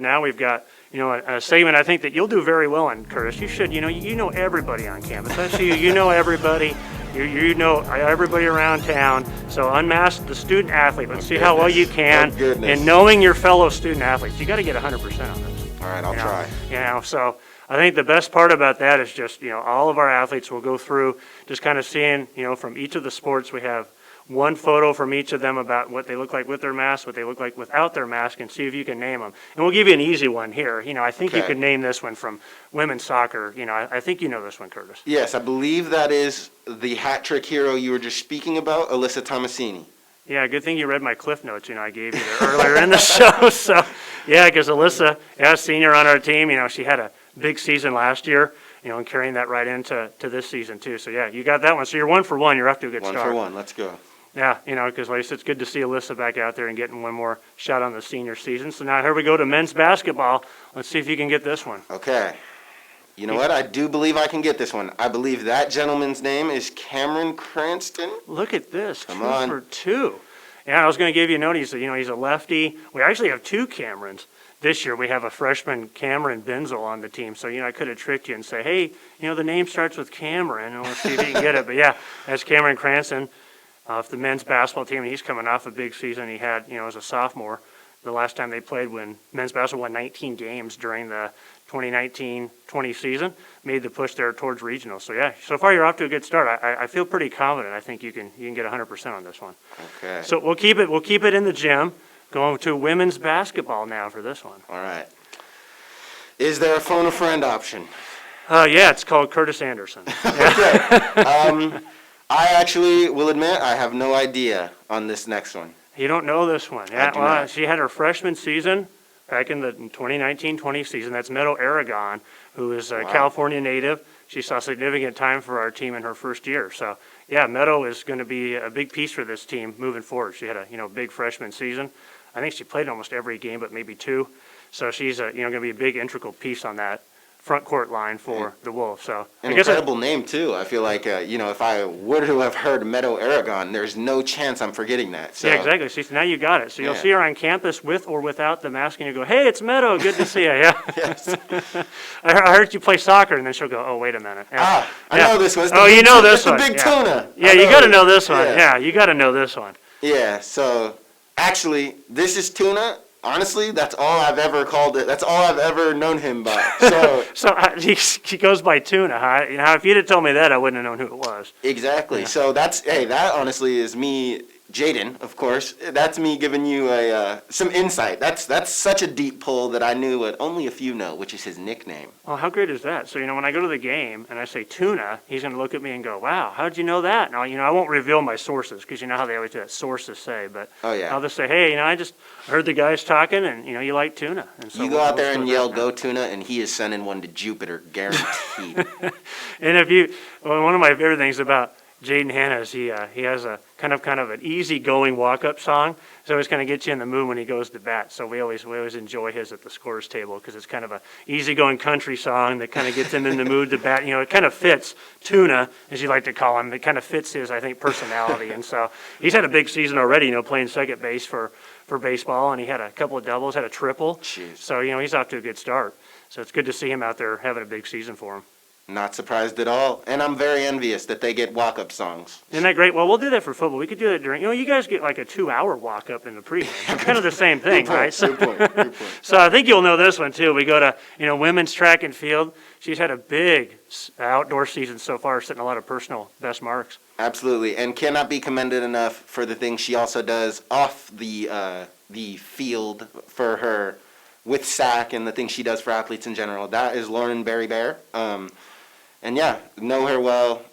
Now we've got, a segment I think that you'll do very well in, Curtis. You should, you know everybody on campus. I see you, you know everybody. You know everybody around town. So unmask the student-athlete. Let's see how well you can. And knowing your fellow student-athletes. You got to get 100% on this. All right, I'll try. So I think the best part about that is just, all of our athletes will go through just kind of seeing, from each of the sports we have one photo from each of them about what they look like with their mask, what they look like without their mask, and see if you can name them. And we'll give you an easy one here. I think you could name this one from women's soccer. I think you know this one, Curtis. Yes, I believe that is the hat trick hero you were just speaking about, Alyssa Tomasini. Yeah, good thing you read my cliff notes, I gave you there earlier in the show. So, yeah, because Alyssa, senior on our team, she had a big season last year, and carrying that right into this season too. So, yeah, you got that one. So you're 1 for 1. You're off to a good start. 1 for 1. Let's go. Yeah, because like I said, it's good to see Alyssa back out there and getting one more shot on the senior season. So now here we go to men's basketball. Let's see if you can get this one. Okay. You know what? I do believe I can get this one. I believe that gentleman's name is Cameron Cranston. Look at this. Come on. 2 for 2. Yeah, I was going to give you a note. He's a lefty. We actually have 2 Camerons. This year we have a freshman, Cameron Benzel, on the team. So, I could have tricked you and say, hey, the name starts with Cameron, and let's see if you can get it. But, yeah, that's Cameron Cranston. Off the men's basketball team, and he's coming off a big season he had, as a sophomore. The last time they played, when men's basketball won 19 games during the 2019-20 season, made the push there towards regional. So yeah, so far you're off to a good start. I feel pretty confident. I think you can get 100% on this one. Okay. So we'll keep it in the gym. Going to women's basketball now for this one. All right. Is there a phone a friend option? Yeah, it's called Curtis Anderson. Okay. I actually will admit I have no idea on this next one. You don't know this one? Yeah, well, she had her freshman season back in the 2019-20 season. That's Meadow Aragon, who is a California native. She saw significant time for our team in her first year. So, yeah, Meadow is going to be a big piece for this team moving forward. She had a big freshman season. I think she played almost every game, but maybe 2. So she's going to be a big integral piece on that front court line for the Wolves. So an incredible name too. I feel like if I were to have heard Meadow Aragon, there's no chance I'm forgetting that. So. Yeah, exactly. See, now you got it. So you'll see her on campus with or without the mask, and you go, "Hey, it's Meadow. Good to see you." Yeah. Yes. I heard you play soccer, and then she'll go, "Oh, wait a minute." Yeah. I know this one. You know this one. It's the big tuna. Yeah, you got to know this one. Yeah, you got to know this one. Yeah. So actually, this is tuna. Honestly, that's all I've ever called it. That's all I've ever known him by. So he goes by Tuna, huh? If you'd have told me that, I wouldn't have known who it was. Exactly. Yeah. So that honestly is me, Jaden, of course. That's me giving you some insight. That's such a deep pull that I knew what only a few know, which is his nickname. Oh, how great is that? So, when I go to the game and I say Tuna, he's going to look at me and go, wow, how'd you know that? Now, I won't reveal my sources because you know how they always do that, sources say. But I'll just say, hey, I just heard the guys talking and, you like tuna. And so you go out there and yell, go Tuna, and he is sending one to Jupiter, guaranteed. And one of my favorite things about Jaden Hanna is he has a kind of an easy-going walk-up song, so it's kind of gets you in the mood when he goes to bat. So we always enjoy his at the scores table because it's kind of a easy-going country song that kind of gets him in the mood to bat. It kind of fits Tuna, as you like to call him. It kind of fits his, I think, personality. And so he's had a big season already, playing second base for baseball, and he had a couple of doubles, had a triple. Jeez. So he's off to a good start. So it's good to see him out there having a big season for him. Not surprised at all. And I'm very envious that they get walk-up songs. Isn't that great? Well, we'll do that for football. We could do that during, you guys get like a 2-hour walk-up in the pregame. It's kind of the same thing, right? Good point. So I think you'll know this one, too. We go to, women's track and field. She's had a big outdoor season so far, setting a lot of personal best marks. Absolutely, and cannot be commended enough for the things she also does off the field for her with SAC and the things she does for athletes in general. That is Lauren Berry-Bear. And yeah, know her well,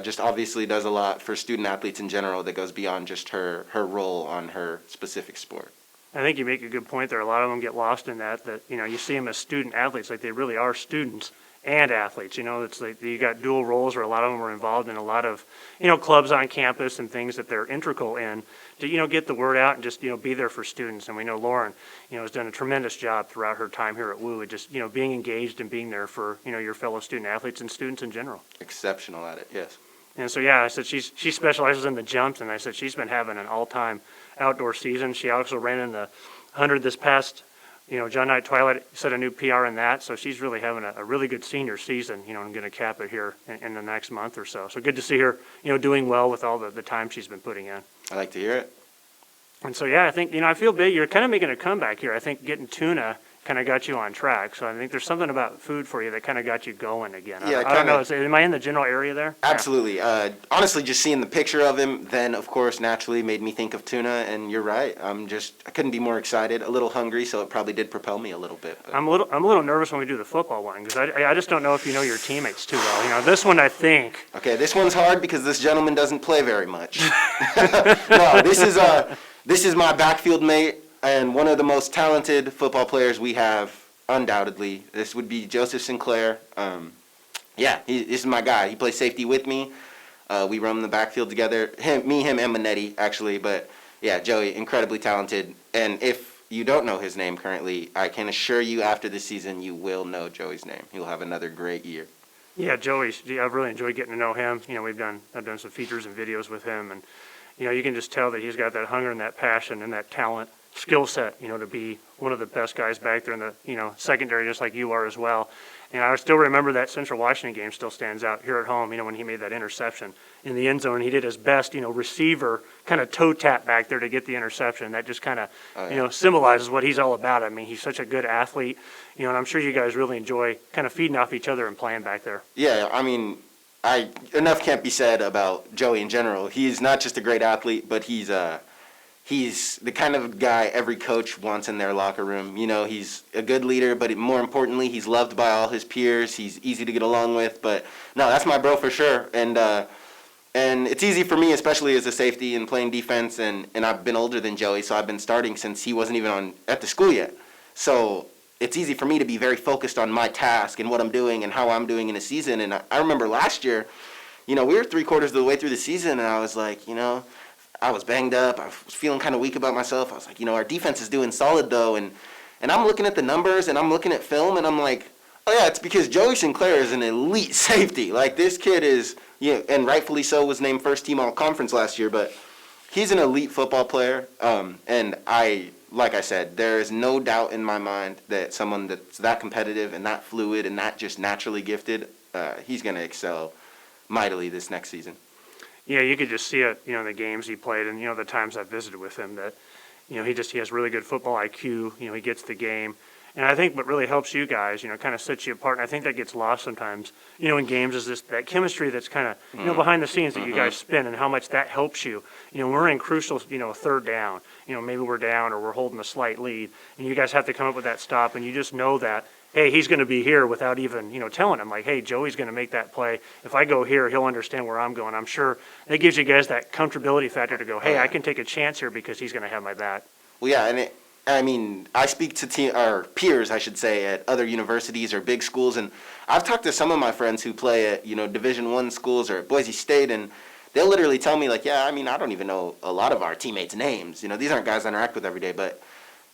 just obviously does a lot for student athletes in general that goes beyond just her role on her specific sport. I think you make a good point there. A lot of them get lost in that you see them as student athletes, like they really are students and athletes. It's like you got dual roles where a lot of them are involved in a lot of, clubs on campus and things that they're integral in to, get the word out and just, be there for students. And we know Lauren, has done a tremendous job throughout her time here at WU, just, being engaged and being there for, your fellow student athletes and students in general. Exceptional at it, yes. And so, yeah, I said she specializes in the jumps, and I said she's been having an all-time outdoor season. She also ran in the 100 this past John Knight Twilight set a new PR in that, so she's really having a really good senior season, and going to cap it here in the next month or so. So good to see her, doing well with all the time she's been putting in. I like to hear it. And so, yeah, I think, I feel big. You're kind of making a comeback here. I think getting tuna kind of got you on track. So I think there's something about food for you that kind of got you going again. Yeah, I don't know. Am I in the general area there? Absolutely. Honestly, just seeing the picture of him, then of course naturally made me think of tuna. And you're right. I couldn't be more excited. A little hungry, so it probably did propel me a little bit. But. I'm a little nervous when we do the football one because I just don't know if you know your teammates too well. This one I think. Okay, this one's hard because this gentleman doesn't play very much. No, this is my backfield mate. And one of the most talented football players we have, undoubtedly. This would be Joseph Sinclair. This is my guy. He plays safety with me. We roam the backfield together. Him, and Manetti, actually. But, yeah, Joey, incredibly talented. And if you don't know his name currently, I can assure you after this season you will know Joey's name. He'll have another great year. Yeah, I've really enjoyed getting to know him. I've done some features and videos with him. And, you can just tell that he's got that hunger and that passion and that talent. Skill set, to be one of the best guys back there in the, secondary, just like you are as well. And I still remember that Central Washington game still stands out here at home, when he made that interception in the end zone. He did his best, receiver kind of toe tap back there to get the interception. That just kind of, symbolizes what he's all about. I mean, he's such a good athlete, and I'm sure you guys really enjoy kind of feeding off each other and playing back there. Yeah, I mean, enough can't be said about Joey in general. He's not just a great athlete, but he's the kind of guy every coach wants in their locker room. He's a good leader, but more importantly, he's loved by all his peers. He's easy to get along with. But no, that's my bro for sure. And it's easy for me, especially as a safety and playing defense. And I've been older than Joey, so I've been starting since he wasn't even at the school yet. So it's easy for me to be very focused on my task and what I'm doing and how I'm doing in a season. And I remember last year, we were 3/4 of the way through the season, and I was like, I was banged up. I was feeling kind of weak about myself. I was like, our defense is doing solid, though. And I'm looking at the numbers, and I'm looking at film, and I'm like, oh, yeah, it's because Joey Sinclair is an elite safety. Like, this kid is, and rightfully so, was named first team all-conference last year, but he's an elite football player. And like I said, there is no doubt in my mind that someone that's that competitive and that fluid and that just naturally gifted, he's going to excel mightily this next season. Yeah, you could just see it, in the games he played and, the times I've visited with him that, he has really good football IQ, he gets the game. And I think what really helps you guys, kind of sets you apart, and I think that gets lost sometimes, in games is that chemistry that's kind of, behind the scenes that you guys spin and how much that helps you. We're in crucial, third down, maybe we're down or we're holding a slight lead, and you guys have to come up with that stop, and you just know that, hey, he's going to be here without even, telling him, like, hey, Joey's going to make that play. If I go here, he'll understand where I'm going. I'm sure it gives you guys that comfortability factor to go, hey, I can take a chance here because he's going to have my back. Well, yeah, and I speak to peers, I should say, at other universities or big schools, and I've talked to some of my friends who play at, Division I schools or at Boise State, and they'll literally tell me, like, yeah, I don't even know a lot of our teammates' names. These aren't guys I interact with every day, but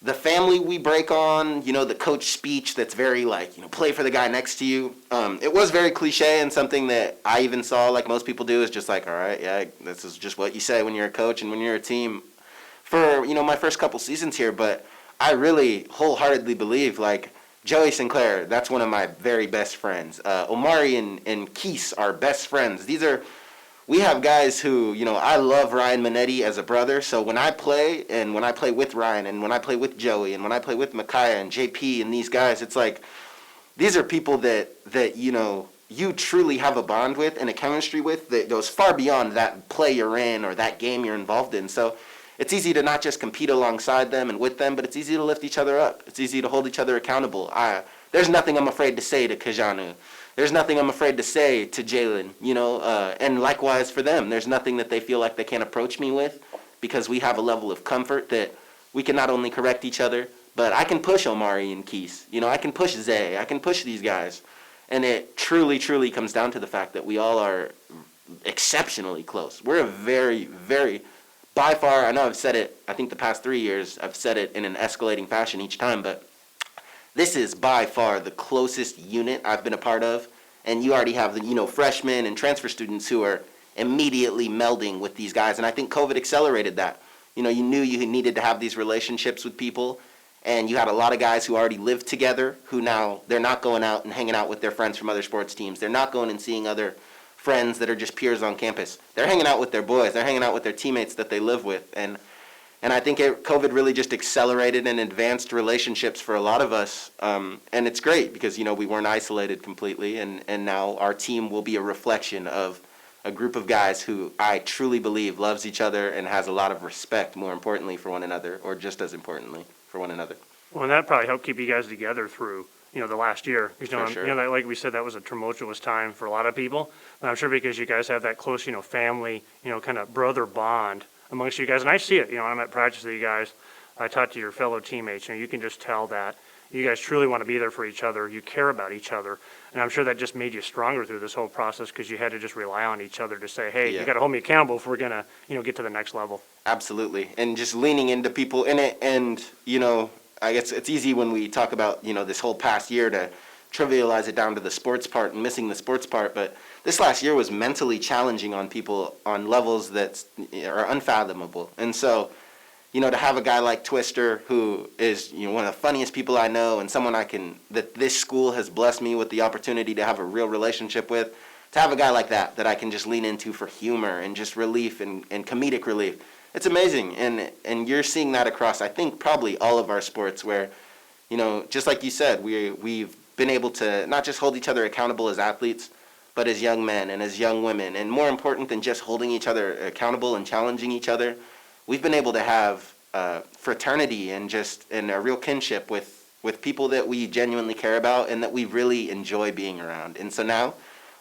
the family we break on, the coach speech that's very play for the guy next to you. It was very cliche and something that I even saw, like most people do, is just like, all right, yeah, this is just what you say when you're a coach and when you're a team for, my first couple seasons here. But I really wholeheartedly believe, Joey Sinclair, that's one of my very best friends. Omari and Keese are best friends. We have guys who, I love Ryan Manetti as a brother, so when I play, and when I play with Ryan, and when I play with Joey, and when I play with Micaiah and JP and these guys, it's like, these are people that you truly have a bond with and a chemistry with that goes far beyond that play you're in or that game you're involved in. So it's easy to not just compete alongside them and with them, but it's easy to lift each other up. It's easy to hold each other accountable. There's nothing I'm afraid to say to Kajanu. There's nothing I'm afraid to say to Jalen, and likewise for them. There's nothing that they feel like they can't approach me with because we have a level of comfort that we can not only correct each other, but I can push Omari and Keese. I can push Zay. I can push these guys. And it truly, truly comes down to the fact that we all are exceptionally close. We're a very, very, by far, I know I've said it, I think the past 3 years, I've said it in an escalating fashion each time, but this is by far the closest unit I've been a part of, and you already have the freshmen and transfer students who are immediately melding with these guys, and I think COVID accelerated that. You knew you needed to have these relationships with people, And you had a lot of guys who already lived together who now they're not going out and hanging out with their friends from other sports teams. They're not going and seeing other friends that are just peers on campus. They're hanging out with their boys. They're hanging out with their teammates that they live with. And I think COVID really just accelerated and advanced relationships for a lot of us. And it's great because, we weren't isolated completely. And now our team will be a reflection of a group of guys who I truly believe loves each other and has a lot of respect, more importantly, for one another, or just as importantly, for one another. Well, and that probably helped keep you guys together through, the last year. For sure. Like we said, that was a tumultuous time for a lot of people. And I'm sure because you guys have that close, family, kind of brother bond amongst you guys. And I see it, I'm at practice with you guys. I talk to your fellow teammates, you can just tell that you guys truly want to be there for each other. You care about each other. And I'm sure that just made you stronger through this whole process because you had to just rely on each other to say, hey, Yeah. you got to hold me accountable if we're going to, get to the next level. Absolutely. And just leaning into people in it. And, I guess it's easy when we talk about, this whole past year to trivialize it down to the sports part and missing the sports part. But this last year was mentally challenging on people on levels that are unfathomable. And so, to have a guy like Twister, who is, one of the funniest people I know and someone that this school has blessed me with the opportunity to have a real relationship with, to have a guy like that I can just lean into for humor and just relief and comedic relief. It's amazing. And you're seeing that across, I think, probably all of our sports where, just like you said, we've been able to not just hold each other accountable as athletes, but as young men and as young women. And more important than just holding each other accountable and challenging each other, we've been able to have fraternity and a real kinship with people that we genuinely care about and that we really enjoy being around. And so now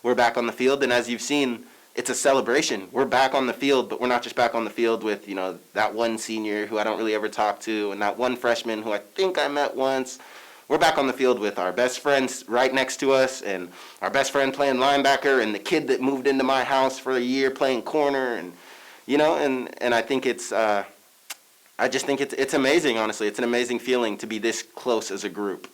we're back on the field, and as you've seen, it's a celebration. We're back on the field, but we're not just back on the field with, that one senior who I don't really ever talk to and that one freshman who I think I met once. We're back on the field with our best friends right next to us and our best friend playing linebacker and the kid that moved into my house for a year playing corner and, and I think I just think it's amazing, honestly. It's an amazing feeling to be this close as a group.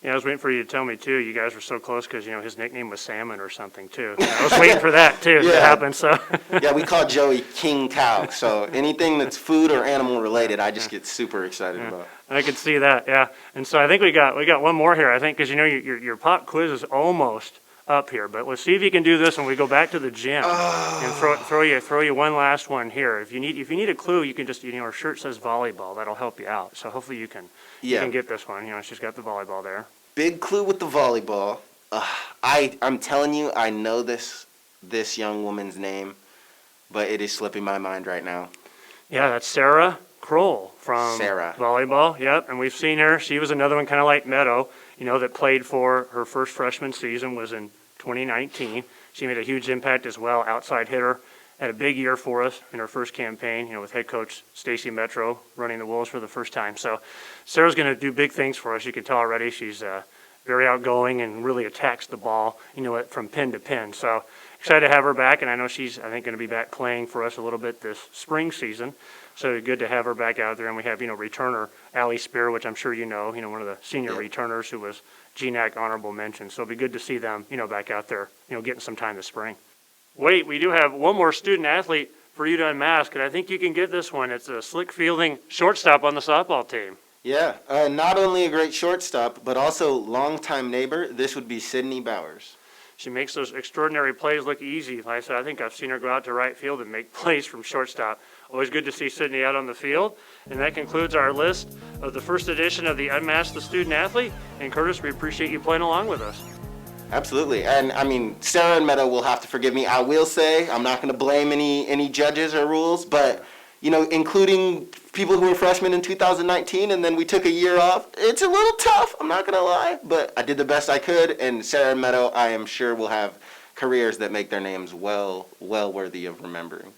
Yeah, I was waiting for you to tell me, too. You guys were so close because, his nickname was Salmon or something, too. I was waiting for that, too, to happen, so. Yeah, we call Joey King Cow. So anything that's food or animal related, I just get super excited about. I could see that, yeah. And so I think we got one more here, I think, because, your pop quiz is almost up here. But let's see if you can do this when we go back to the gym and throw you one last one here. If you need a clue, you can just, our shirt says volleyball. That'll help you out. So hopefully you can get this one. She's got the volleyball there. Big clue with the volleyball. I'm telling you, I know this young woman's name, but it is slipping my mind right now. Yeah, that's Sarah Kroll from volleyball. Yep, and we've seen her. She was another one kind of like Meadow, that played for her first freshman season was in 2019. She made a huge impact as well, outside hitter. Had a big year for us in her first campaign, with head coach Stacy Metro running the Wolves for the first time. So Sarah's going to do big things for us. You can tell already she's very outgoing and really attacks the ball, from pin to pin. So excited to have her back, and I know she's, I think, going to be back playing for us a little bit this spring season. So good to have her back out there. And we have, returner Allie Spear, which I'm sure one of the senior returners who was GNAC honorable mention. So it'll be good to see them, back out there, getting some time this spring. Wait, we do have one more student athlete for you to unmask, and I think you can get this one. It's a slick fielding shortstop on the softball team. Yeah, not only a great shortstop, but also longtime neighbor. This would be Sydney Bowers. She makes those extraordinary plays look easy. Like I said, I think I've seen her go out to right field and make plays from shortstop. Always good to see Sydney out on the field. And that concludes our list of the first edition of the Unmask the Student-Athlete. And Curtis, we appreciate you playing along with us. Absolutely. And I mean, Sarah and Meadow will have to forgive me. I will say I'm not going to blame any judges or rules, but, including people who were freshmen in 2019 and then we took a year off, it's a little tough, I'm not going to lie, but I did the best I could. And Sarah and Meadow, I am sure, will have careers that make their names well worthy of remembering.